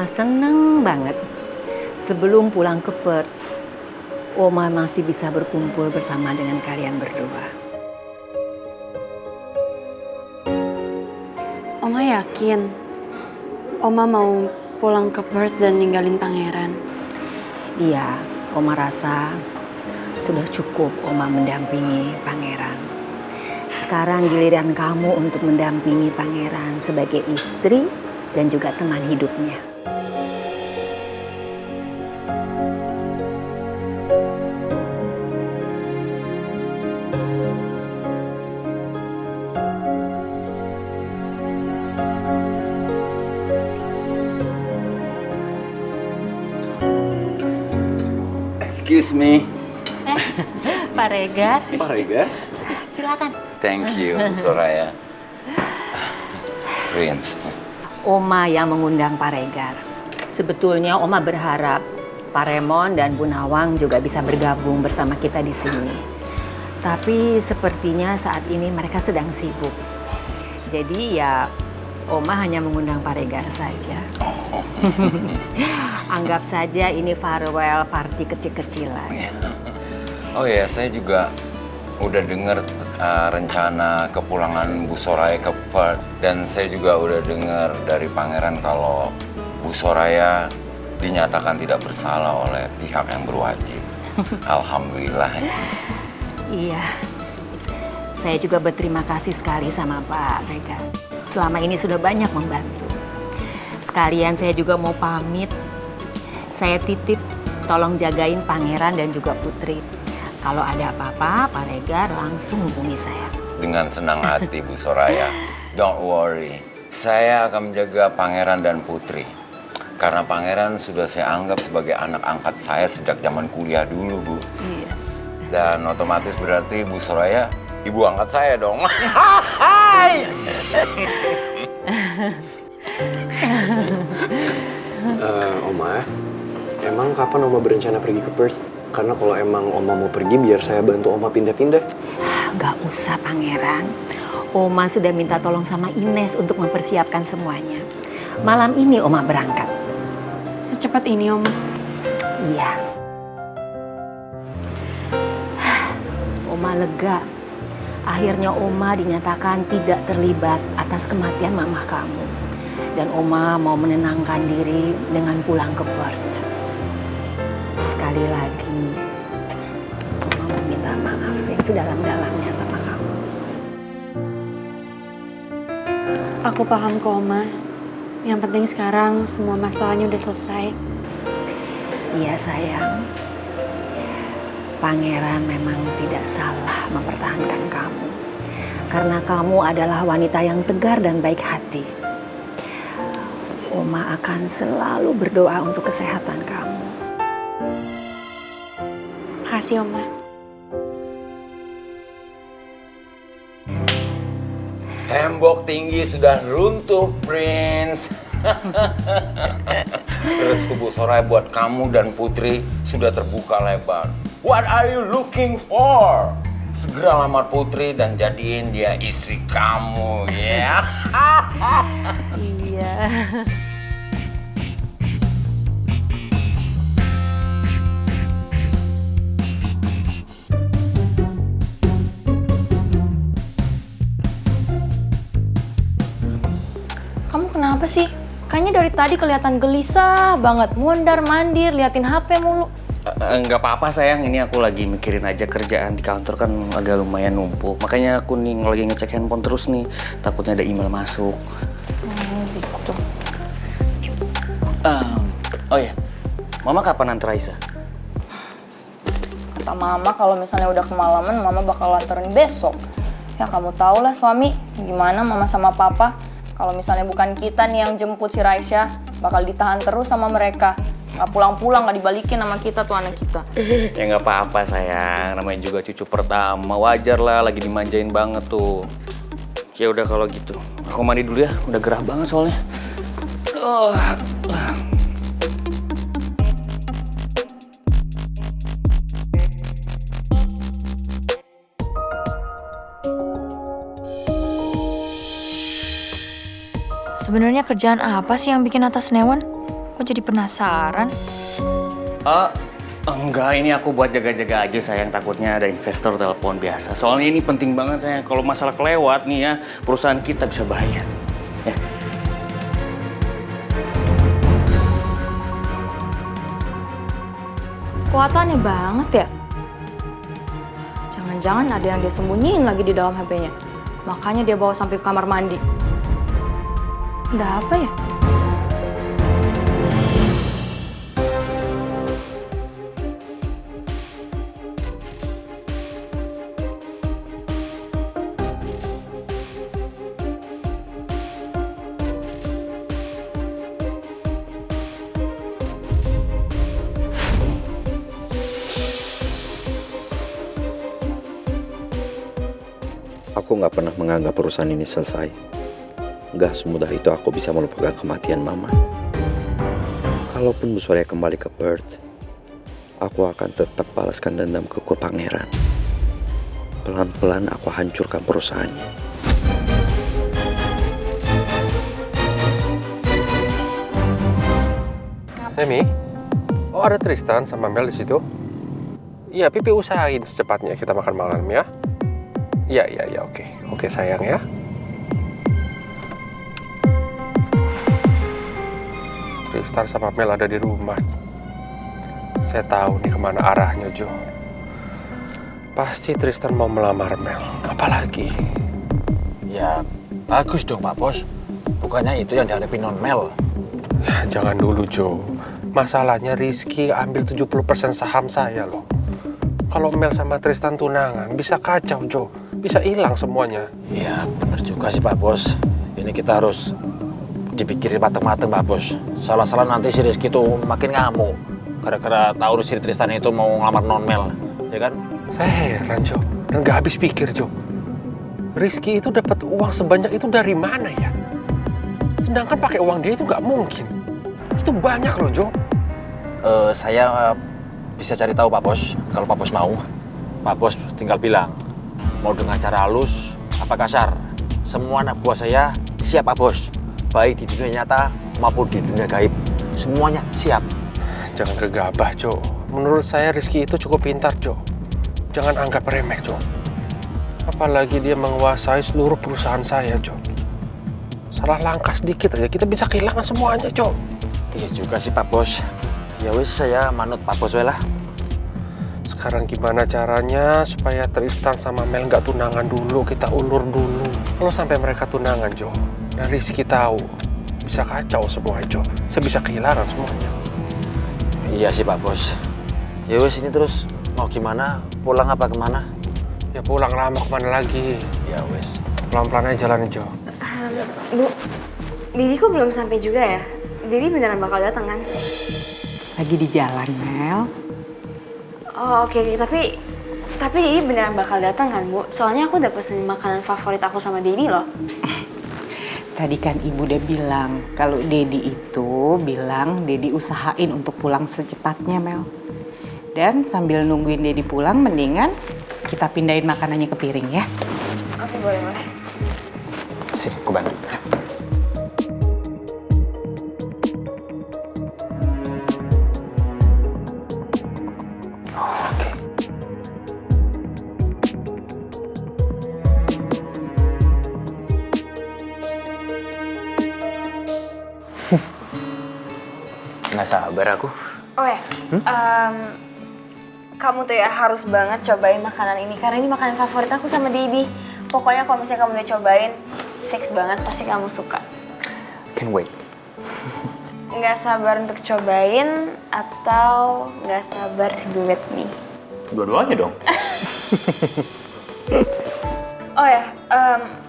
Oma seneng banget. Sebelum pulang ke Perth, Oma masih bisa berkumpul bersama dengan kalian berdua. Oma yakin Oma mau pulang ke Perth dan ninggalin pangeran? Iya, Oma rasa sudah cukup Oma mendampingi pangeran. Sekarang giliran kamu untuk mendampingi pangeran sebagai istri dan juga teman hidupnya. Excuse me. Pak Regar, Pak Regar. silakan. Thank you, Bu Soraya. Prince. Oma yang mengundang Pak Regar. Sebetulnya Oma berharap Pak Remon dan Bu Nawang juga bisa bergabung bersama kita di sini. Tapi sepertinya saat ini mereka sedang sibuk. Jadi ya Oma hanya mengundang Pak Regar saja. Anggap saja ini farewell party kecil-kecilan. Oh ya, saya juga udah dengar rencana kepulangan Bu Soraya ke Perth. Dan saya juga udah dengar dari Pangeran kalau Bu Soraya dinyatakan tidak bersalah oleh pihak yang berwajib. Alhamdulillah. Iya, saya juga berterima kasih sekali sama Pak Regar. Selama ini sudah banyak membantu. Sekalian saya juga mau pamit. Saya titip tolong jagain Pangeran dan juga Putri. Kalau ada apa-apa, Pak Regar langsung hubungi saya. Dengan senang hati, Bu Soraya. Don't worry. Saya akan menjaga Pangeran dan Putri. Karena Pangeran sudah saya anggap sebagai anak angkat saya sejak zaman kuliah dulu, Bu. Iya. Dan otomatis berarti Bu Soraya ibu angkat saya dong. Hai. Oma, emang kapan Oma berencana pergi ke Perth? Karena kalau emang Oma mau pergi, biar saya bantu Oma pindah-pindah. Gak usah, Pangeran. Oma sudah minta tolong sama Ines untuk mempersiapkan semuanya. Malam ini Oma berangkat. Secepat ini, Oma? Iya. Oma lega. Akhirnya Oma dinyatakan tidak terlibat atas kematian mamah kamu. Dan Oma mau menenangkan diri dengan pulang ke Perth. Sekali lagi, Oma mau minta maaf yang sedalam-dalamnya sama kamu. Aku paham kok, Oma. Yang penting sekarang semua masalahnya udah selesai. Iya, sayang. Pangeran memang tidak salah mempertahankan kamu. Karena kamu adalah wanita yang tegar dan baik hati. Oma akan selalu berdoa untuk kesehatan kamu. Makasih, Oma. Tembok tinggi sudah runtuh, Prince. Restu Bu Soraya buat kamu dan Putri sudah terbuka lebar. What are you looking for? Segera lamar Putri dan jadiin dia istri kamu, ya. Iya. Kamu kenapa sih? Kayaknya dari tadi kelihatan gelisah banget, mondar-mandir, liatin HP mulu. Nggak apa-apa sayang, ini aku lagi mikirin aja kerjaan di kantor kan agak lumayan numpuk. Makanya aku nih lagi ngecek handphone terus nih, takutnya ada email masuk. Gitu. Oh ya, Mama kapan antar Aisyah? Kata Mama kalau misalnya udah kemalaman, Mama bakal anterin besok. Ya kamu tau lah suami, gimana Mama sama Papa. Kalau misalnya bukan kita nih yang jemput si Raisya, bakal ditahan terus sama mereka. Nggak pulang-pulang, nggak dibalikin sama kita tuh anak kita. Ya nggak apa-apa sayang, namanya juga cucu pertama, wajar lah lagi dimanjain banget tuh. Ya udah kalau gitu, aku mandi dulu ya, udah gerah banget soalnya. Sebenarnya kerjaan apa sih yang bikin atas newan? Kok jadi penasaran? Enggak, ini aku buat jaga-jaga aja sayang, takutnya ada investor telepon biasa. Soalnya ini penting banget sayang, kalau masalah kelewat nih ya, perusahaan kita bisa bahaya. Ya. Kok aneh banget ya? Jangan-jangan ada yang dia sembunyiin lagi di dalam HP-nya. Makanya dia bawa sampai ke kamar mandi. Ada apa ya? Aku nggak pernah menganggap perusahaan ini selesai. Nggak semudah itu aku bisa melupakan kematian Mama. Kalaupun Bu Soraya kembali ke Perth, aku akan tetap balaskan dendamku ke Pangeran. Pelan-pelan aku hancurkan perusahaannya. Emi, oh ada Tristan sama Mel di situ? Iya, Pipi usahain secepatnya kita makan malam ya. Iya, oke sayang ya. Tristan sama Mel ada di rumah. Saya tahu nih kemana arahnya, Jo. Pasti Tristan mau melamar Mel. Apalagi? Ya, bagus dong Pak Bos. Bukannya itu yang dihadapi non Mel. Ya, jangan dulu, Jo. Masalahnya Rizky ambil 70% saham saya loh. Kalau Mel sama Tristan tunangan, bisa kacau, Jo. Bisa hilang semuanya. Ya, bener juga sih Pak Bos. Ini kita harus dipikirin mateng-mateng Pak Bos. Salah-salah nanti si Rizky tuh makin ngamuk. Gara-gara tahu si Tristan itu mau ngelamar non Mel, ya kan? Saya heran, Jo. Dan gak habis pikir, Jo. Rizky itu dapat uang sebanyak itu dari mana ya? Sedangkan pakai uang dia itu gak mungkin. Itu banyak loh, Jo. Saya bisa cari tahu Pak Bos. Kalau Pak Bos mau, Pak Bos tinggal bilang. Mau dengan cara halus, apa kasar. Semua anak buah saya siap Pak Bos. Baik di dunia nyata maupun di dunia gaib. Semuanya siap. Jangan gegabah, Jo. Menurut saya Rizky itu cukup pintar, Jo. Jangan anggap remeh, Jo. Apalagi dia menguasai seluruh perusahaan saya, Jo. Salah langkah sedikit aja kita bisa kehilangan semuanya, Jo. Iya juga sih Pak Bos. Ya wis, saya manut Pak Bos lah. Sekarang gimana caranya supaya Tristan sama Mel nggak tunangan dulu, kita ulur dulu. Kalau sampai mereka tunangan, Jo, dan Rizky tahu, bisa kacau semua, Jo. Saya bisa kehilangan semuanya. Iya sih Pak Bos. Ya wis, ini terus mau gimana? Pulang apa kemana? Ya pulang lah, mau kemana lagi? Ya wis. Pelan-pelan aja jalan, Jo. Bu, Didi kok belum sampai juga ya? Didi beneran bakal datang kan? Lagi di jalan, Mel. Oh oke, tapi Didi beneran bakal datang kan, Bu? Soalnya aku udah pesen makanan favorit aku sama Didi loh. Tadi kan Ibu udah bilang kalau Dedi itu bilang Dedi usahain untuk pulang secepatnya, Mel. Dan sambil nungguin Dedi pulang, mendingan kita pindahin makanannya ke piring ya. Oke, boleh. Sini, aku bantu. Nggak sabar aku. Oh ya, kamu tuh ya harus banget cobain makanan ini. Karena ini makanan favorit aku sama Didi. Pokoknya kalau misalnya kamu udah cobain, fix banget, pasti kamu suka. Can't wait. Nggak sabar untuk cobain atau nggak sabar to be with me? Dua-duanya dong. Oh ya,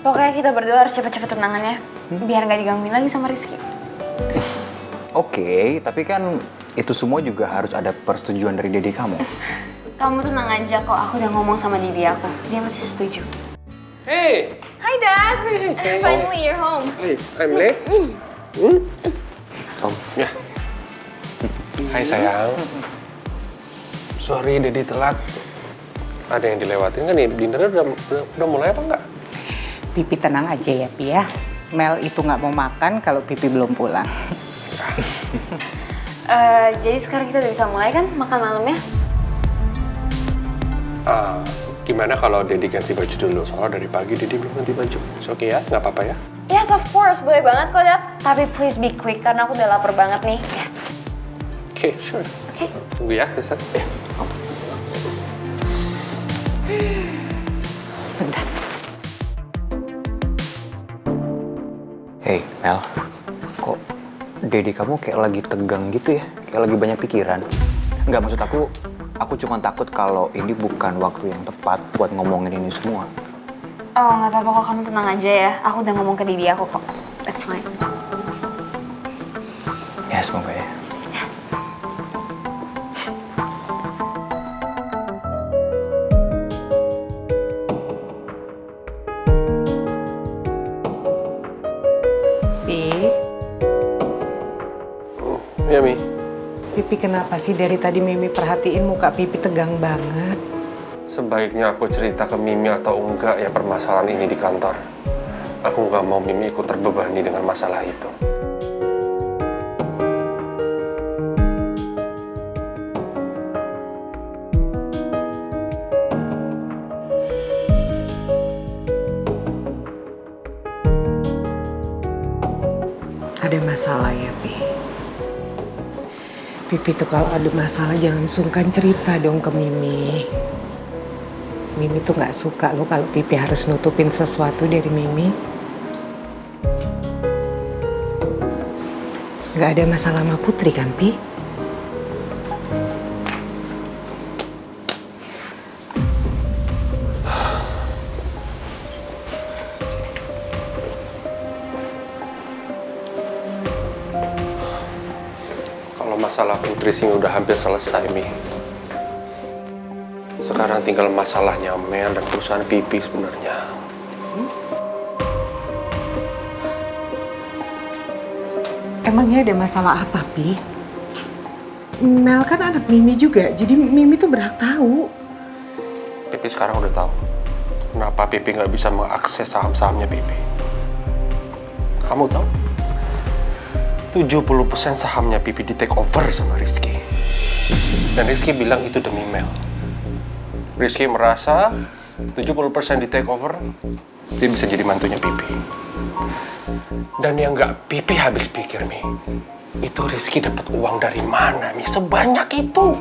pokoknya kita berdua harus cepet-cepet tunangannya. Biar nggak digangguin lagi sama Rizky. Oke, tapi kan itu semua juga harus ada persetujuan dari dede kamu. Kamu tenang aja kok, aku udah ngomong sama Didi aku. Dia masih setuju. Hey! Hi Dad! Finally you're home. Hey, I'm late. Ya. Hai sayang. Sorry Dedi telat. Ada yang dilewatin kan nih, dinnernya udah mulai apa enggak? Pipi tenang aja ya, Pi ya. Mel itu nggak mau makan kalau Pipi belum pulang. Jadi sekarang kita udah bisa mulai kan makan malamnya? Gimana kalau Dedi ganti baju dulu? Soalnya dari pagi Dedi belum ganti baju. Oke ya, nggak apa-apa ya? Yes, of course. Boleh banget kok, Dad. Tapi please be quick karena aku udah lapar banget nih. Ya. Oke, sure. Oke. Tunggu ya, Kristen. Bentar. Hey, Mel. Kok Dedi kamu kayak lagi tegang gitu ya? Kayak lagi banyak pikiran. Nggak, maksud aku cuma takut kalau ini bukan waktu yang tepat buat ngomongin ini semua. Oh, nggak apa-apa kok. Kamu tenang aja ya. Aku udah ngomong ke Didi aku kok. That's fine. Ya, semoga ya. Ya, Mi. Pipi kenapa sih dari tadi Mimi perhatiin muka Pipi tegang banget? Sebaiknya aku cerita ke Mimi atau enggak ya permasalahan ini di kantor. Aku nggak mau Mimi ikut terbebani dengan masalah itu. Ada masalah ya, Pi? Pipi tuh kalau ada masalah jangan sungkan cerita dong ke Mimi. Mimi tuh nggak suka loh kalau Pipi harus nutupin sesuatu dari Mimi. Nggak ada masalah sama Putri kan, Pi? Masalah Putri sih udah hampir selesai, Mi. Sekarang tinggal masalahnya Mel dan perusahaan Pipi sebenarnya. Emangnya ada masalah apa, Pi? Mel kan anak Mimi juga, jadi Mimi tuh berhak tahu. Pipi sekarang udah tahu kenapa Pipi nggak bisa mengakses saham-sahamnya Pipi. Kamu tahu? 70% sahamnya Pipi di take over sama Rizky. Dan Rizky bilang itu demi Mel. Rizky merasa 70% di take over, dia bisa jadi mantunya Pipi. Dan yang nggak Pipi habis pikir, Mi, itu Rizky dapat uang dari mana, Mi? Sebanyak itu.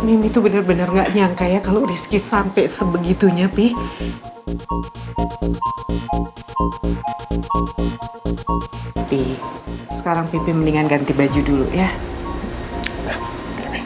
Mimi tuh bener-bener nggak nyangka ya kalau Rizky sampai sebegitunya, Pi. Pi, sekarang Pipi mendingan ganti baju dulu ya. Nah, ini, Mi.